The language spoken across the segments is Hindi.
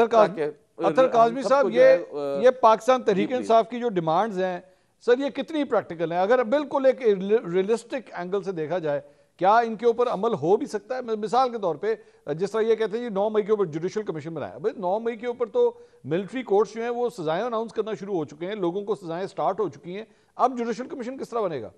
अतर काज़मी साहब, ये पाकिस्तान तहरीक इंसाफ की जो डिमांड्स हैं सर, ये कितनी प्रैक्टिकल हैं? अगर बिल्कुल एक रियलिस्टिक एंगल से देखा जाए, क्या इनके ऊपर अमल हो भी सकता है? मिसाल के तौर पे जिस तरह ये कहते हैं जी 9 मई के ऊपर जुडिशल कमीशन बनाया, भाई 9 मई के ऊपर तो मिलिट्री कोर्ट्स जो हैं वो सजाएं अनाउंस करना शुरू हो चुके हैं, लोगों को सजाएं स्टार्ट हो चुकी हैं, अब जुडिशल कमीशन किस तरह बनेगा?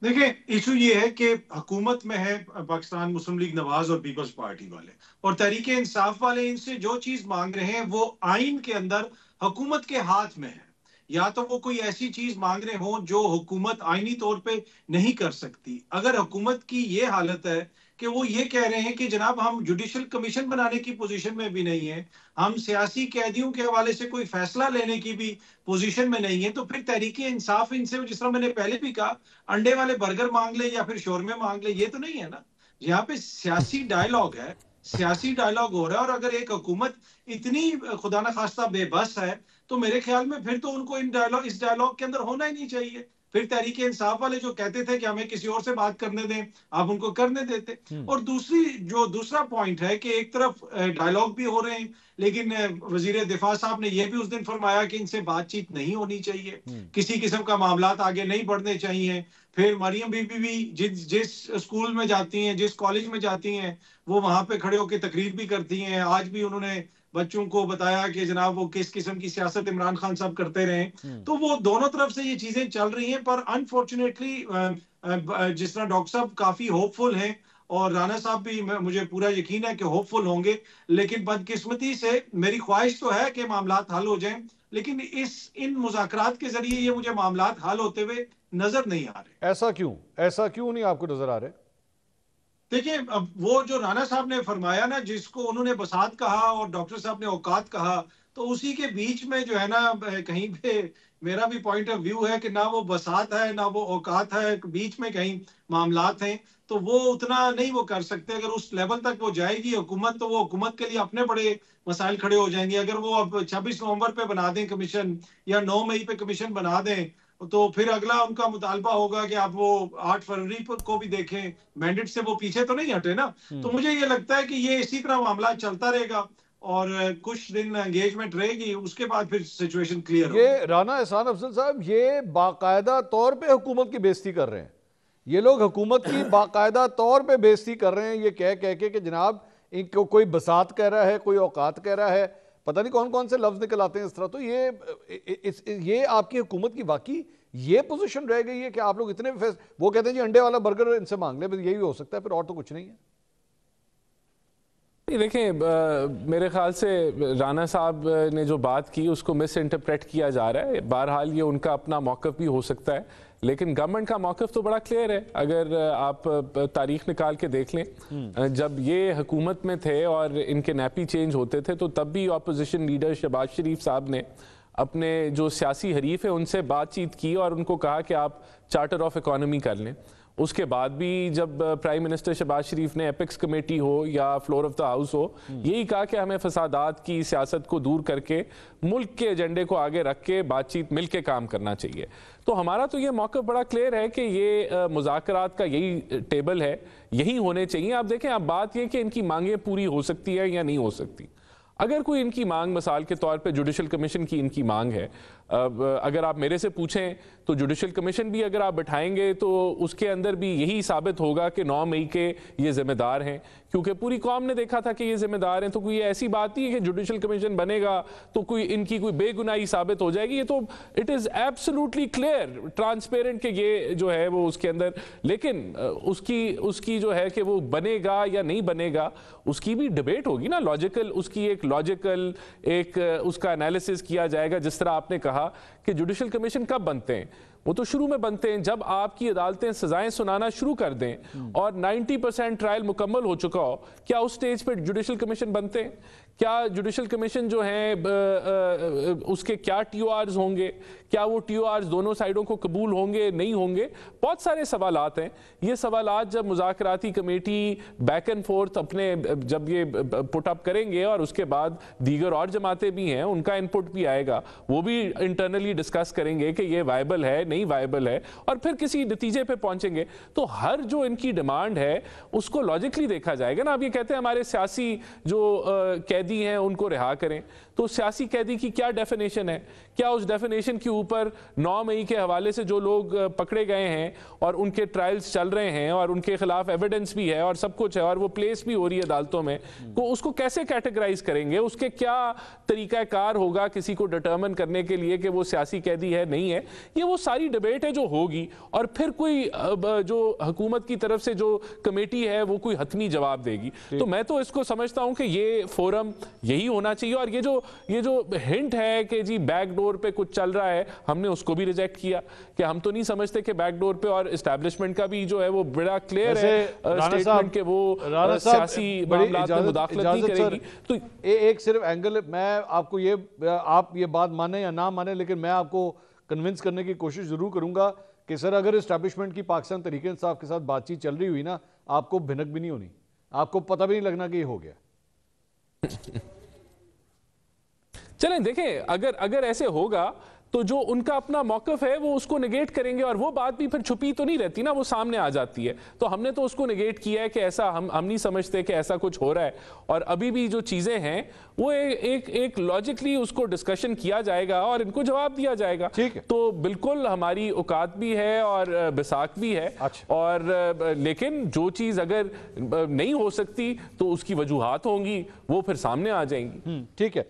देखिए, इशू ये है कि हुकूमत में है पाकिस्तान मुस्लिम लीग नवाज और पीपल्स पार्टी वाले, और तहरीक इंसाफ वाले इनसे जो चीज मांग रहे हैं वो आइन के अंदर हुकूमत के हाथ में है। या तो वो कोई ऐसी चीज मांग रहे हो जो हुकूमत आईनी तौर पे नहीं कर सकती। अगर हुकूमत की ये हालत है कि वो ये कह रहे हैं कि जनाब हम जुडिशल कमीशन बनाने की पोजीशन में भी नहीं है, हम सियासी कैदियों के हवाले से कोई फैसला लेने की भी पोजीशन में नहीं है, तो फिर तहरीक इंसाफ इनसे, जिस तरह मैंने पहले भी कहा, अंडे वाले बर्गर मांग ले या फिर शोरमे मांग ले, ये तो नहीं है ना। यहाँ पे सियासी डायलॉग है, सियासी डायलॉग हो रहा है। और अगर एक हुकूमत इतनी खुदा न खास्ता बेबस है तो मेरे ख्याल में फिर तो उनको इस डायलॉग के अंदर होना ही नहीं चाहिए। फिर तहरीक इंसाफ वाले जो कहते थे कि हमें किसी और से बात करने दें, आप उनको करने देते। और दूसरा पॉइंट है कि एक तरफ डायलॉग भी हो रहे हैं, लेकिन वजीर दिफा साहब ने यह भी उस दिन फरमाया कि इनसे बातचीत नहीं होनी चाहिए, किसी किस्म का मामला आगे नहीं बढ़ने चाहिए। फिर मरियम बीबी भी जिस स्कूल में जाती हैं, जिस कॉलेज में जाती हैं, वो वहां पे खड़े होकर तकरीर भी करती हैं। आज भी उन्होंने बच्चों को बताया कि जनाब वो किस किस्म की सियासत इमरान खान साहब करते रहे। तो वो दोनों तरफ से ये चीजें चल रही हैं, पर अनफॉर्चुनेटली जिस तरह डॉक्टर साहब काफी होपफुल हैं और राना साहब भी, मुझे पूरा यकीन है कि होपफुल होंगे, लेकिन बदकिस्मती से मेरी ख्वाहिश तो है कि मामलात हल हो जाएं, लेकिन इन मुज़ाकरात के जरिए ये मुझे मामलात हल होते हुए नजर नहीं आ रहे। ऐसा क्यों नहीं आपको नजर आ रहे? देखिए, अब वो जो राणा साहब ने फरमाया ना, जिसको उन्होंने बसात कहा और डॉक्टर साहब ने औकात कहा, तो उसी के बीच में जो है ना, कहीं पे मेरा भी पॉइंट ऑफ व्यू है कि ना वो बसात है ना वो औकात है, बीच में कहीं मामलात हैं। तो वो उतना नहीं वो कर सकते। अगर उस लेवल तक वो जाएगी हुकूमत, तो वो हुकूमत के लिए अपने बड़े मसाइल खड़े हो जाएंगे। अगर वो अब 26 नवंबर पे बना दें कमीशन या 9 मई पे कमीशन बना दें, तो फिर अगला उनका मुतालबा होगा कि आप वो 8 फरवरी को भी देखें। मैंडेट से वो पीछे तो नहीं हटे ना। तो मुझे ये लगता है कि ये इसी तरह मामला चलता रहेगा और कुछ दिन एंगेजमेंट रहेगी, उसके बाद फिर सिचुएशन क्लियर होगी। ये राना एहसान अफजल साहब ये बाकायदा तौर पे हुकूमत की बेइज्जती कर रहे हैं। ये लोग हुकूमत की बाकायदा तौर पे बेइज्जती कर रहे हैं, ये कह कह के कि जनाब इनको कोई बसात कह रहा है, कोई औकात कह रहा है, पता नहीं कौन कौन से लफ्ज निकल आते हैं इस तरह। तो ये आपकी हुकूमत की वाकई ये पोजीशन रह गई है कि आप लोग इतने वो कहते हैं जी अंडे वाला बर्गर इनसे मांग ले, यही हो सकता है, फिर और तो कुछ नहीं है। देखें, मेरे ख्याल से राना साहब ने जो बात की उसको मिस इंटरप्रेट किया जा रहा है। बहरहाल ये उनका अपना मौक़िफ़ भी हो सकता है, लेकिन गवर्नमेंट का मौक़िफ़ तो बड़ा क्लियर है। अगर आप तारीख निकाल के देख लें, जब ये हुकूमत में थे और इनके नैपी चेंज होते थे, तो तब भी अपोजिशन लीडर शहबाज शरीफ साहब ने अपने जो सियासी हरीफ है उनसे बातचीत की और उनको कहा कि आप चार्टर ऑफ इकॉनमी कर लें। उसके बाद भी जब प्राइम मिनिस्टर शहबाज शरीफ ने एपिक्स कमेटी हो या फ्लोर ऑफ द हाउस हो, यही कहा कि हमें फसादात की सियासत को दूर करके मुल्क के एजेंडे को आगे रख के बातचीत मिल के काम करना चाहिए। तो हमारा तो ये मौका बड़ा क्लियर है कि ये मुज़ाकरात का यही टेबल है, यही होने चाहिए। आप देखें, अब बात यह कि इनकी मांगें पूरी हो सकती है या नहीं हो सकती। अगर कोई इनकी मांग मिसाल के तौर पे जुडिशल कमीशन की इनकी मांग है, अगर आप मेरे से पूछें तो जुडिशल कमीशन भी अगर आप बैठाएंगे तो उसके अंदर भी यही साबित होगा कि 9 मई के ये जिम्मेदार हैं, क्योंकि पूरी कौम ने देखा था कि ये जिम्मेदार हैं। तो कोई ऐसी बात नहीं है कि जुडिशल कमीशन बनेगा तो कोई इनकी कोई बेगुनाही साबित हो जाएगी। ये तो it is absolutely clear, transparent कि ये जो है वो उसके अंदर, लेकिन उसकी जो है कि वो बनेगा या नहीं बनेगा उसकी भी डिबेट होगी ना, लॉजिकल, उसकी एक लॉजिकल एक उसका एनालिसिस किया जाएगा। जिस तरह आपने कहा कि जुडिशल कमीशन कब बनते हैं, वो तो शुरू में बनते हैं जब आपकी अदालतें सजाएं सुनाना शुरू कर दें और 90% ट्रायल मुकम्मल हो चुका हो। क्या उस स्टेज पे जुडिशल कमीशन बनते हैं? क्या जुडिशल कमीशन जो है उसके क्या TORs होंगे? क्या वो TORs दोनों साइडों को कबूल होंगे, नहीं होंगे? बहुत सारे सवालात हैं। ये सवालात जब मुज़ाकराती कमेटी बैक एंड फोर्थ अपने जब ये पुट अप करेंगे और उसके बाद दीगर और जमातें भी हैं उनका इनपुट भी आएगा, वो भी इंटरनली डिस्कस करेंगे कि ये वायबल है नहीं वायबल है, और फिर किसी नतीजे पे पहुंचेंगे। तो हर जो इनकी डिमांड है उसको लॉजिकली देखा जाएगा ना। अब ये कहते हैं हमारे सियासी जो कैदी हैं उनको रिहा करें, तो सियासी कैदी की क्या डेफिनेशन है? क्या उस डेफिनेशन के ऊपर 9 मई के हवाले से जो लोग पकड़े गए हैं और उनके ट्रायल्स चल रहे हैं और उनके खिलाफ एविडेंस भी है और सब कुछ है और वो प्लेस भी हो रही है अदालतों में, तो उसको कैसे कैटेगराइज करेंगे? उसके क्या तरीकाकार होगा किसी को डिटर्मिन करने के लिए कि वो सियासी कैदी है नहीं है? ये वो सारी डिबेट है जो होगी, और फिर कोई जो हुकूमत की तरफ से जो कमेटी है वो कोई हतमी जवाब देगी। तो मैं तो इसको समझता हूं कि ये फोरम यही होना चाहिए। और ये जो हिंट है कि जी बैकडोर पे कुछ चल रहा है, हमने उसको भी रिजेक्ट किया कि हम तो नहीं समझते कि बैकडोर पे, और एस्टैब्लिशमेंट का भी जो है वो बड़ा क्लियर है स्टेटमेंट के वो सियासी मामलात में मुदाखलत नहीं करेगी। तो एक सिर्फ एंगल, मैं आपको आप ये बात माने या ना माने, लेकिन मैं आपको कन्विंस करने की कोशिश जरूर करूंगा कि सर अगर एस्टैब्लिशमेंट की पाकिस्तान तहरीक इंसाफ के साथ बातचीत चल रही हुई ना, आपको भिनक भी नहीं होनी, आपको पता भी नहीं लगना कि ये हो गया। चलें देखें, अगर ऐसे होगा तो जो उनका अपना मौकफ है वो उसको नेगेट करेंगे, और वो बात भी फिर छुपी तो नहीं रहती ना, वो सामने आ जाती है। तो हमने तो उसको नेगेट किया है कि ऐसा हम नहीं समझते कि ऐसा कुछ हो रहा है, और अभी भी जो चीजें हैं वो एक लॉजिकली उसको डिस्कशन किया जाएगा और इनको जवाब दिया जाएगा। ठीक है, तो बिल्कुल हमारी औकात भी है और बिसाक भी है। अच्छा। और लेकिन जो चीज अगर नहीं हो सकती तो उसकी वजूहात होंगी, वो फिर सामने आ जाएंगी। ठीक है।